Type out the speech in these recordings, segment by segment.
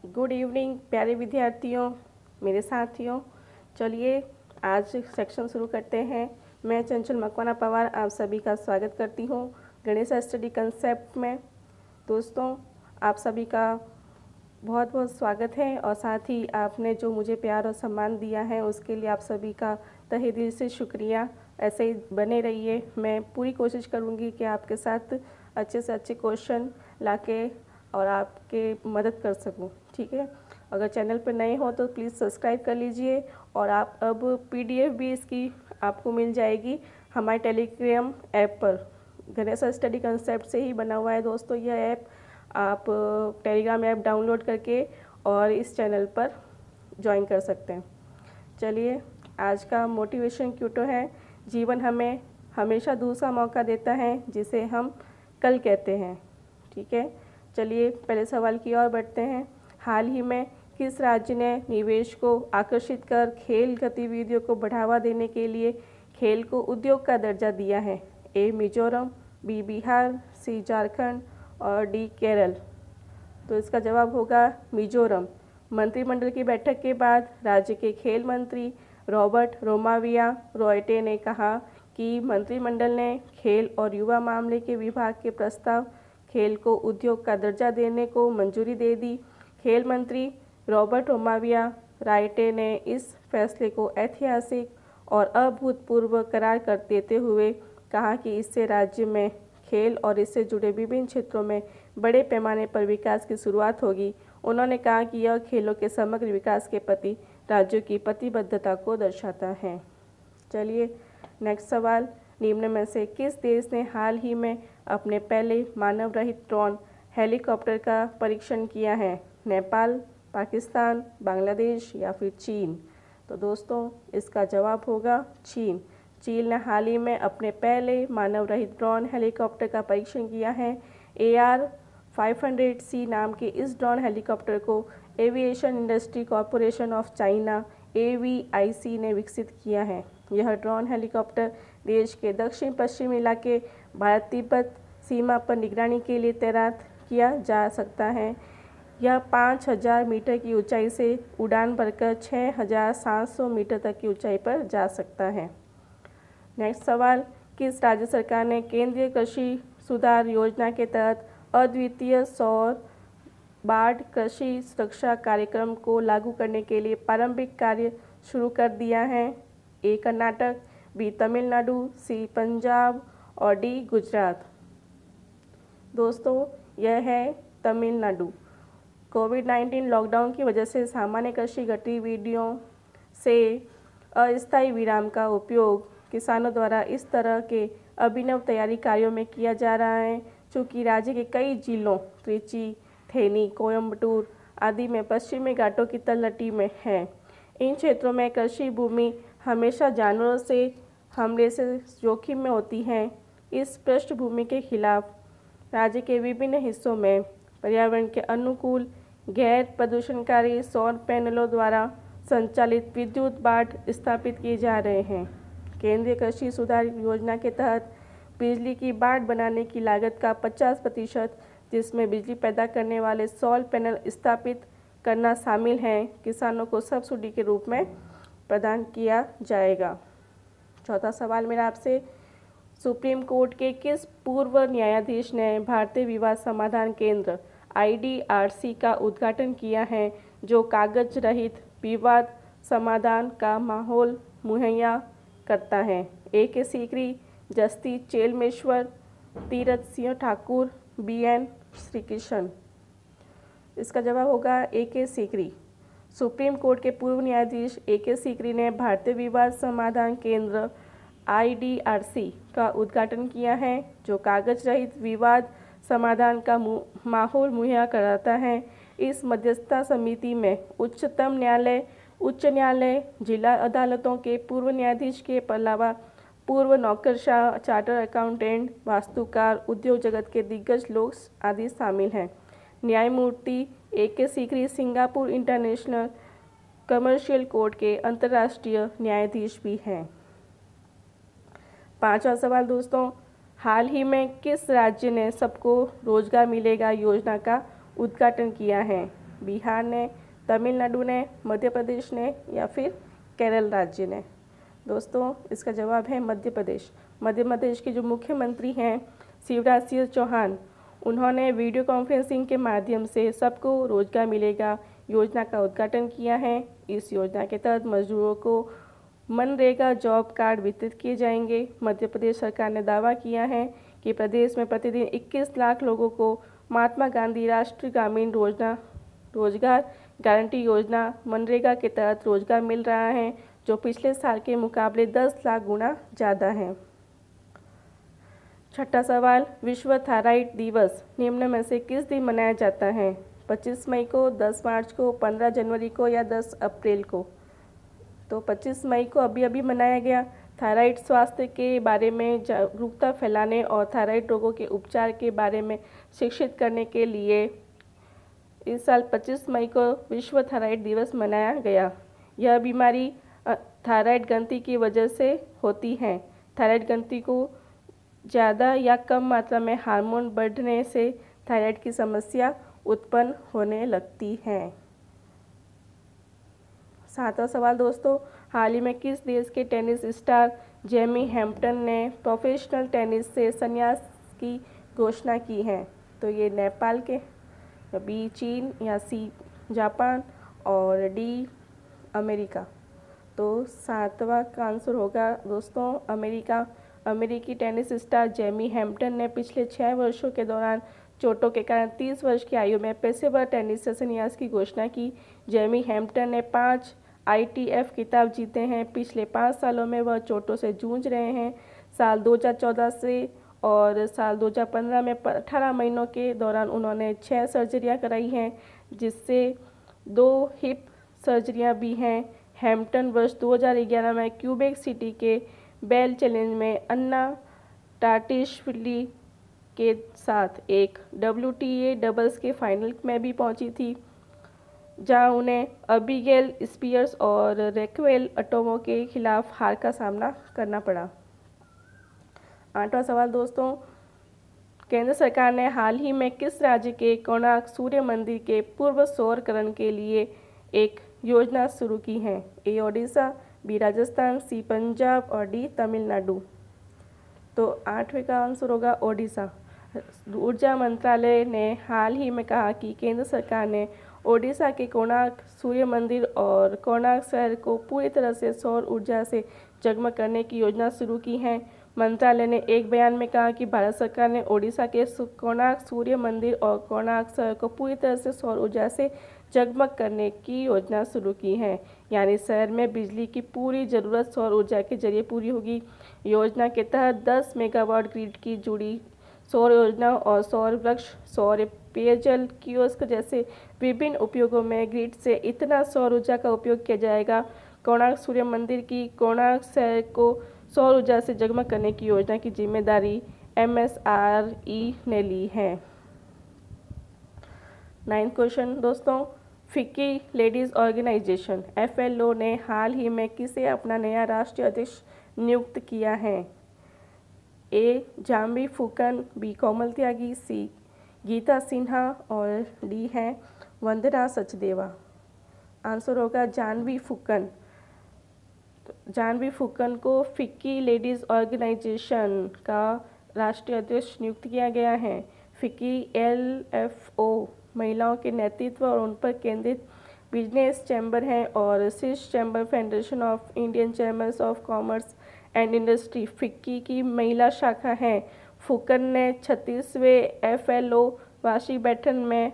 Good evening प्यारे विद्यार्थियों, मेरे साथियों। चलिए आज सेक्शन शुरू करते हैं। मैं चंचल मकवाना पवार आप सभी का स्वागत करती हूँ गणेश स्टडी कंसेप्ट में। दोस्तों, आप सभी का बहुत बहुत स्वागत है और साथ ही आपने जो मुझे प्यार और सम्मान दिया है उसके लिए आप सभी का तहे दिल से शुक्रिया। ऐसे ही बने रहिए। मैं पूरी कोशिश करूँगी कि आपके साथ अच्छे से अच्छे क्वेश्चन लाके और आपके मदद कर सकूं। ठीक है, अगर चैनल पर नए हो तो प्लीज़ सब्सक्राइब कर लीजिए। और आप अब पीडीएफ भी इसकी आपको मिल जाएगी हमारे टेलीग्राम ऐप पर। गणेश स्टडी कंसेप्ट से ही बना हुआ है दोस्तों यह ऐप। आप टेलीग्राम ऐप डाउनलोड करके और इस चैनल पर ज्वाइन कर सकते हैं। चलिए, आज का मोटिवेशन क्यूटो है, जीवन हमें हमेशा दूसरा मौका देता है जिसे हम कल कहते हैं। ठीक है, चलिए पहले सवाल की ओर बढ़ते हैं। हाल ही में किस राज्य ने निवेश को आकर्षित कर खेल गतिविधियों को बढ़ावा देने के लिए खेल को उद्योग का दर्जा दिया है? ए मिजोरम, बी बिहार, सी झारखंड और डी केरल। तो इसका जवाब होगा मिजोरम। मंत्रिमंडल की बैठक के बाद राज्य के खेल मंत्री रॉबर्ट रोमाविया रॉयटे ने कहा कि मंत्रिमंडल ने खेल और युवा मामले के विभाग के प्रस्ताव खेल को उद्योग का दर्जा देने को मंजूरी दे दी। खेल मंत्री रॉबर्ट रोमाविया रायटे ने इस फैसले को ऐतिहासिक और अभूतपूर्व करार कर देते हुए कहा कि इससे राज्य में खेल और इससे जुड़े विभिन्न क्षेत्रों में बड़े पैमाने पर विकास की शुरुआत होगी। उन्होंने कहा कि यह खेलों के समग्र विकास के प्रति राज्यों की प्रतिबद्धता को दर्शाता है। चलिए नेक्स्ट सवाल, निम्न में से किस देश ने हाल ही में अपने पहले मानव रहित ड्रोन हेलीकॉप्टर का परीक्षण किया है? नेपाल, पाकिस्तान, बांग्लादेश या फिर चीन? तो दोस्तों, इसका जवाब होगा चीन। चीन ने हाल ही में अपने पहले मानव रहित ड्रोन हेलीकॉप्टर का परीक्षण किया है। AR-500C नाम के इस ड्रोन हेलीकॉप्टर को aviation industry corporation of China AVIC ने विकसित किया है। यह ड्रोन हेलीकॉप्टर देश के दक्षिण पश्चिमी इलाके भारत तिब्बत सीमा पर निगरानी के लिए तैनात किया जा सकता है। यह 5000 मीटर की ऊंचाई से उड़ान भरकर 6700 मीटर तक की ऊंचाई पर जा सकता है। नेक्स्ट सवाल, किस राज्य सरकार ने केंद्रीय कृषि सुधार योजना के तहत अद्वितीय सौर बाढ़ कृषि सुरक्षा कार्यक्रम को लागू करने के लिए प्रारंभिक कार्य शुरू कर दिया है? ए कर्नाटक, बी तमिलनाडु, सी पंजाब और डी गुजरात। दोस्तों, यह है तमिलनाडु। कोविड-19 लॉकडाउन की वजह से सामान्य कृषि गतिविधियों से अस्थायी विराम का उपयोग किसानों द्वारा इस तरह के अभिनव तैयारी कार्यों में किया जा रहा है। चूँकि राज्य के कई जिलों त्रिची, थेनी, कोयम्बटूर आदि में पश्चिमी घाटों की तलहटी में है, इन क्षेत्रों में कृषि भूमि हमेशा जानवरों से हमले से जोखिम में होती है। इस पृष्ठभूमि के खिलाफ राज्य के विभिन्न हिस्सों में पर्यावरण के अनुकूल गैर प्रदूषणकारी सौर पैनलों द्वारा संचालित विद्युत बाढ़ स्थापित किए जा रहे हैं। केंद्रीय कृषि सुधार योजना के तहत बिजली की बाढ़ बनाने की लागत का 50%, जिसमें बिजली पैदा करने वाले सौर पैनल स्थापित करना शामिल है, किसानों को सब्सिडी के रूप में प्रदान किया जाएगा। चौथा सवाल मेरा आपसे, सुप्रीम कोर्ट के किस पूर्व न्यायाधीश ने भारतीय विवाद समाधान केंद्र IDRC का उद्घाटन किया है, जो कागज रहित विवाद समाधान का माहौल मुहैया करता है? ए के सीकरी, जस्टिस चेलमेश्वर, तीरथ सिंह ठाकुर, BN श्रीकृष्ण। इसका जवाब होगा ए के सीकरी। सुप्रीम कोर्ट के पूर्व न्यायाधीश ए के सीकरी ने भारतीय विवाद समाधान केंद्र IDRC का उद्घाटन किया है, जो कागज रहित विवाद समाधान का माहौल मुहैया कराता है। इस मध्यस्थता समिति में उच्चतम न्यायालय, उच्च न्यायालय, जिला अदालतों के पूर्व न्यायाधीश के अलावा पूर्व नौकरशाह, चार्टर अकाउंटेंट, वास्तुकार, उद्योग जगत के दिग्गज लोग आदि शामिल हैं। न्यायमूर्ति ए के Sikri Singapore international commercial court के अंतर्राष्ट्रीय न्यायाधीश भी हैं। पांचवा सवाल दोस्तों, हाल ही में किस राज्य ने सबको रोजगार मिलेगा योजना का उद्घाटन किया है? बिहार ने, तमिलनाडु ने, मध्य प्रदेश ने या फिर केरल राज्य ने? दोस्तों इसका जवाब है मध्य प्रदेश। मध्य प्रदेश के जो मुख्यमंत्री हैं शिवराज सिंह चौहान, उन्होंने वीडियो कॉन्फ्रेंसिंग के माध्यम से सबको रोजगार मिलेगा योजना का उद्घाटन किया है। इस योजना के तहत मजदूरों को मनरेगा जॉब कार्ड वितरित किए जाएंगे। मध्य प्रदेश सरकार ने दावा किया है कि प्रदेश में प्रतिदिन 21 लाख लोगों को महात्मा गांधी राष्ट्रीय ग्रामीण रोजगार गारंटी योजना मनरेगा के तहत रोजगार मिल रहा है, जो पिछले साल के मुकाबले 10 लाख गुना ज़्यादा है। छठा सवाल, विश्व थायराइड दिवस निम्न में से किस दिन मनाया जाता है? 25 मई को, 10 मार्च को, 15 जनवरी को या 10 अप्रैल को? तो 25 मई को अभी मनाया गया। थायराइड स्वास्थ्य के बारे में जागरूकता फैलाने और थायराइड रोगों के उपचार के बारे में शिक्षित करने के लिए इस साल 25 मई को विश्व थायराइड दिवस मनाया गया। यह बीमारी थायराइड ग्रंथि की वजह से होती है। थायराइड ग्रंथि को ज़्यादा या कम मात्रा में हार्मोन बढ़ने से थायराइड की समस्या उत्पन्न होने लगती है। सातवां सवाल दोस्तों, हाल ही में किस देश के टेनिस स्टार जेमी हैम्पटन ने प्रोफेशनल टेनिस से संन्यास की घोषणा की है? तो ये नेपाल के, बी चीन या सी जापान और डी अमेरिका। तो सातवां का आंसर होगा दोस्तों अमेरिका। अमेरिकी टेनिस स्टार जेमी हैम्पटन ने पिछले 6 वर्षों के दौरान चोटों के कारण 30 वर्ष की आयु में पेशेवर टेनिस से संन्यास की घोषणा की। जेमी हैम्पटन ने 5 ITF खिताब जीते हैं। पिछले 5 सालों में वह चोटों से जूझ रहे हैं। साल 2014 से और साल 2015 में 18 महीनों के दौरान उन्होंने 6 सर्जरियां कराई हैं, जिससे 2 हिप सर्जरियां भी हैं। हैम्पटन वर्ष 2011 में क्यूबेक सिटी के बेल चैलेंज में अन्ना टाटिशविली के साथ एक WTA डबल्स के फाइनल में भी पहुंची थी, जहां उन्हें अबिगेल स्पियर्स और रेक्वेल अटोमो के खिलाफ हार का सामना करना पड़ा। 8वां सवाल दोस्तों, केंद्र सरकार ने हाल ही में किस राज्य के कोणार्क सूर्य मंदिर के पूर्व सौरकरण के लिए एक योजना शुरू की है? ए ओडिशा, बी राजस्थान, सी पंजाब और डी तमिलनाडु। तो 8वें का आंसर होगा ओडिशा। ऊर्जा मंत्रालय ने हाल ही में कहा कि केंद्र सरकार ने ओडिशा के कोणार्क सूर्य मंदिर और कोणार्क शहर को पूरी तरह से सौर ऊर्जा से जगमग करने की योजना शुरू की है। मंत्रालय ने एक बयान में कहा कि भारत सरकार ने ओडिशा के कोणार्क सूर्य मंदिर और कोणार्क शहर को पूरी तरह से सौर ऊर्जा से जगमग करने की योजना शुरू की है, यानी शहर में बिजली की पूरी ज़रूरत सौर ऊर्जा के जरिए पूरी होगी। योजना के तहत 10 मेगावाट ग्रिड की जुड़ी सौर योजना और सौर वृक्ष, सौर पेयजल कियोस्क जैसे विभिन्न उपयोगों में ग्रिड से इतना सौर ऊर्जा का उपयोग किया जाएगा। कोणार्क सूर्य मंदिर की कोणार्क शहर को सौर ऊर्जा से जगमग करने की योजना की जिम्मेदारी MSRE ने ली है। 9th क्वेश्चन दोस्तों, फिक्की लेडीज़ ऑर्गेनाइजेशन FLO ने हाल ही में किसे अपना नया राष्ट्रीय अध्यक्ष नियुक्त किया है? ए जाह्नवी फुकन, बी कोमल त्यागी, सी गीता सिन्हा और डी है वंदना सचदेवा। आंसर होगा जाह्नवी फुकन। जाह्नवी फुकन को फिक्की लेडीज़ ऑर्गेनाइजेशन का राष्ट्रीय अध्यक्ष नियुक्त किया गया है। फिक्की LFO महिलाओं के नेतृत्व और उन पर केंद्रित बिजनेस चैम्बर है और शीर्ष chamber federation of Indian chambers of commerce and industry FICCI की महिला शाखा है। फुकन ने 36वें FLO वार्षिक बैठक में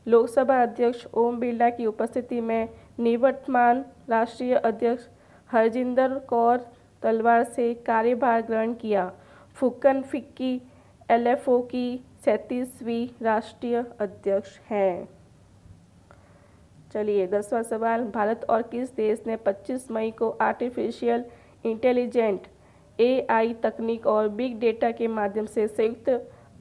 लोकसभा अध्यक्ष ओम बिरला की उपस्थिति में निवर्तमान राष्ट्रीय अध्यक्ष हरजिंदर कौर तलवार से कार्यभार ग्रहण किया। फुकन फिक्की LFO की 37वीं राष्ट्रीय अध्यक्ष हैं। चलिए 10वां सवाल, भारत और किस देश ने 25 मई को आर्टिफिशियल इंटेलिजेंट AI तकनीक और बिग डेटा के माध्यम से संयुक्त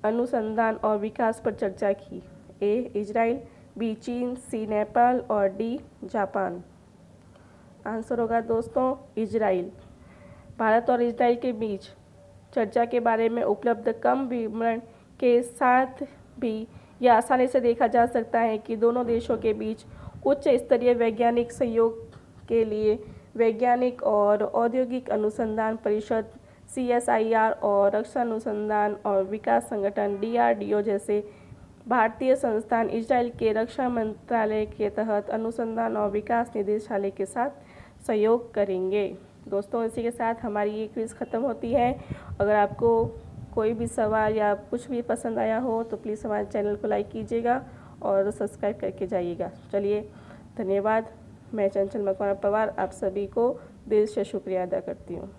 अनुसंधान और विकास पर चर्चा की? ए इजराइल, बी चीन, सी नेपाल और डी जापान। आंसर होगा दोस्तों इजराइल। भारत और इजराइल के बीच चर्चा के बारे में उपलब्ध कम विवरण के साथ भी यह आसानी से देखा जा सकता है कि दोनों देशों के बीच उच्च स्तरीय वैज्ञानिक सहयोग के लिए वैज्ञानिक और औद्योगिक अनुसंधान परिषद CSIR और रक्षा अनुसंधान और विकास संगठन DRDO जैसे भारतीय संस्थान इजराइल के रक्षा मंत्रालय के तहत अनुसंधान और विकास निदेशालय के साथ सहयोग करेंगे। दोस्तों, इसी के साथ हमारी ये क्विज़ ख़त्म होती है। अगर आपको कोई भी सवाल या कुछ भी पसंद आया हो तो प्लीज़ हमारे चैनल को लाइक कीजिएगा और सब्सक्राइब करके जाइएगा। चलिए, धन्यवाद। मैं चंचल मकवाना पवार आप सभी को दिल से शुक्रिया अदा करती हूँ।